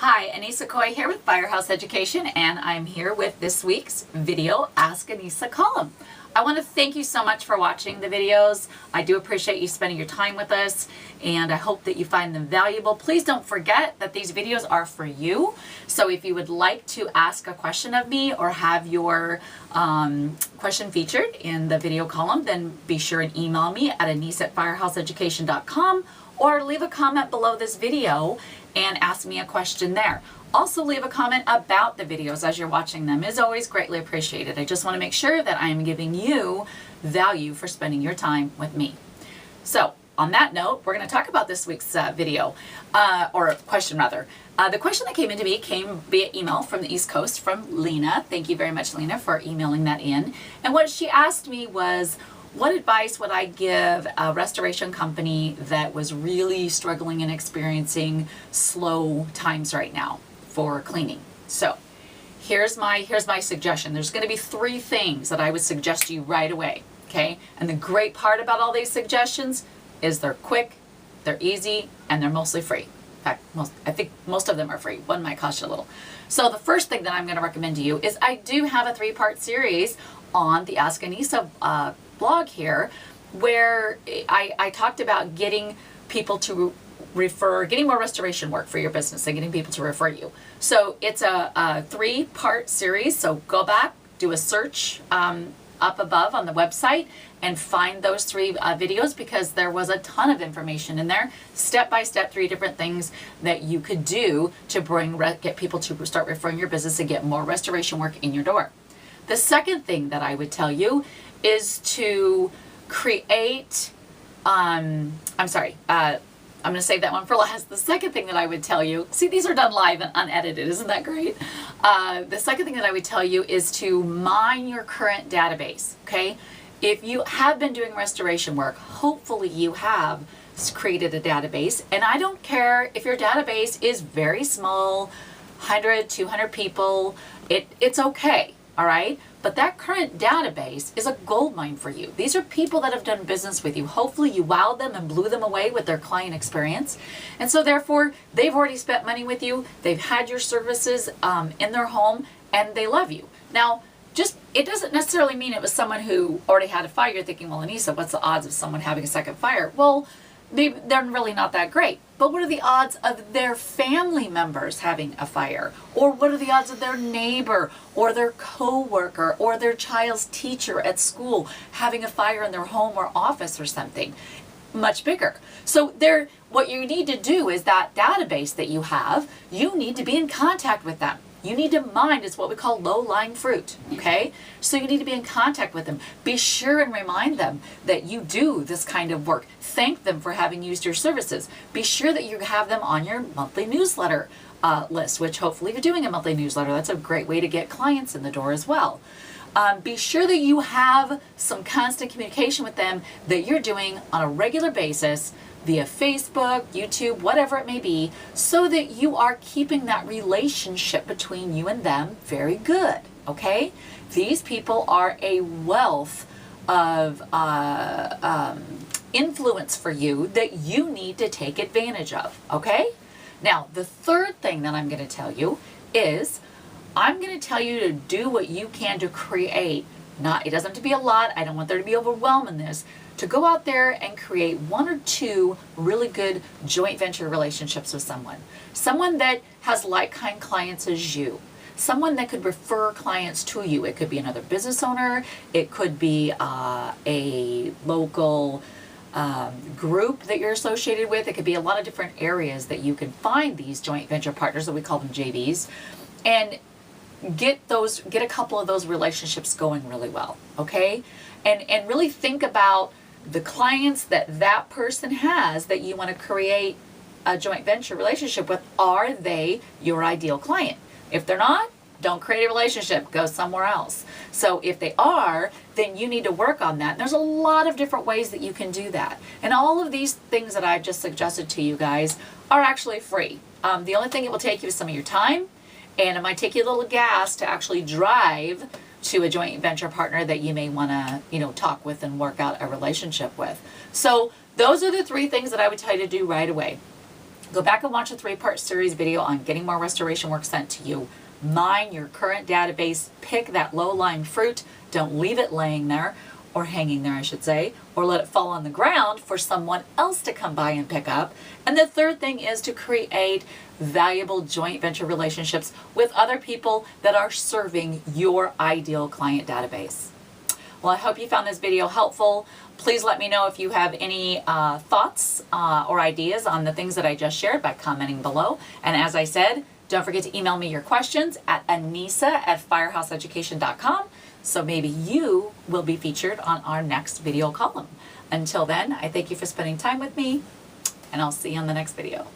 Hi, Anissa Coy here with Firehouse Education, and I'm here with this week's video Ask Anissa column. I want to thank you so much for watching the videos. I do appreciate you spending your time with us, and I hope that you find them valuable. Please don't forget that these videos are for you. So if you would like to ask a question of me or have your question featured in the video column, then be sure and email me at anissa@firehouseeducation.com or leave a comment below this video and ask me a question there. Also leave a comment about the videos as you're watching them. It's always greatly appreciated. I just want to make sure that I am giving you value for spending your time with me. So on that note, we're going to talk about this week's video, or question rather. The question that came into me came via email from the East Coast from Lena. Thank you very much, Lena, for emailing that in. And what she asked me was, what advice would I give a restoration company that was really struggling and experiencing slow times right now for cleaning? So here's my suggestion. There's going to be 3 things that I would suggest to you right away, okay? And the great part about all these suggestions is they're quick, they're easy, and they're mostly free. In fact, I think most of them are free. One might cost you a little. So the first thing that I'm going to recommend to you is I do have a 3-part series on the Ask Anissa blog here, where I talked about getting people to getting more restoration work for your business and getting people to refer you. So it's a 3-part series. So go back, do a search up above on the website and find those 3 videos, because there was a ton of information in there, step by step, 3 different things that you could do to get people to start referring your business and get more restoration work in your door. The second thing that I would tell you is to create, I'm going to save that one for last. The second thing that I would tell you, see, these are done live and unedited, isn't that great? The second thing that I would tell you is to mine your current database, okay? If you have been doing restoration work, hopefully you have created a database, and I don't care if your database is very small, 100, 200 people, it's okay. All right, but that current database is a gold mine for you. These are people that have done business with you. Hopefully you wowed them and blew them away with their client experience. And so therefore, they've already spent money with you. They've had your services in their home, and they love you. Now, it doesn't necessarily mean it was someone who already had a fire. You're thinking, well, Anissa, what's the odds of someone having a second fire? Well, maybe they're really not that great. But what are the odds of their family members having a fire? Or what are the odds of their neighbor or their coworker or their child's teacher at school having a fire in their home or office or something? Much bigger. So what you need to do is that database that you have, you need to be in contact with them. You need to mine, it's what we call low-lying fruit, okay? So you need to be in contact with them. Be sure and remind them that you do this kind of work. Thank them for having used your services. Be sure that you have them on your monthly newsletter list, which hopefully you're doing a monthly newsletter. That's a great way to get clients in the door as well. Be sure that you have some constant communication with them that you're doing on a regular basis via Facebook, YouTube, whatever it may be, so that you are keeping that relationship between you and them very good, okay? These people are a wealth of influence for you that you need to take advantage of, okay? Now, the third thing that I'm going to tell you is I'm going to tell you to do what you can to create. It doesn't have to be a lot. I don't want there to be overwhelm in this. To go out there and create 1 or 2 really good joint venture relationships with someone. Someone that has like-kind clients as you. Someone that could refer clients to you. It could be another business owner. It could be a local group that you're associated with. It could be a lot of different areas that you can find these joint venture partners, that we call them JVs, and get a couple of those relationships going really well, okay? And really think about the clients that person has that you want to create a joint venture relationship with. Are they your ideal client? If they're not, don't create a relationship, go somewhere else. So if they are, then you need to work on that. And there's a lot of different ways that you can do that. And all of these things that I've just suggested to you guys are actually free. The only thing it will take you is some of your time, and it might take you a little gas to actually drive to a joint venture partner that you may want to, talk with and work out a relationship with. So those are the 3 things that I would tell you to do right away. Go back and watch a 3-part series video on getting more restoration work sent to you. Mine your current database, pick that low-lying fruit, don't leave it laying there, or hanging there I should say, or let it fall on the ground for someone else to come by and pick up. And the third thing is to create valuable joint venture relationships with other people that are serving your ideal client database. Well, I hope you found this video helpful. Please let me know if you have any thoughts or ideas on the things that I just shared by commenting below. And as I said, don't forget to email me your questions at anisa@firehouseeducation.com, so maybe you will be featured on our next video column. Until then, I thank you for spending time with me, and I'll see you on the next video.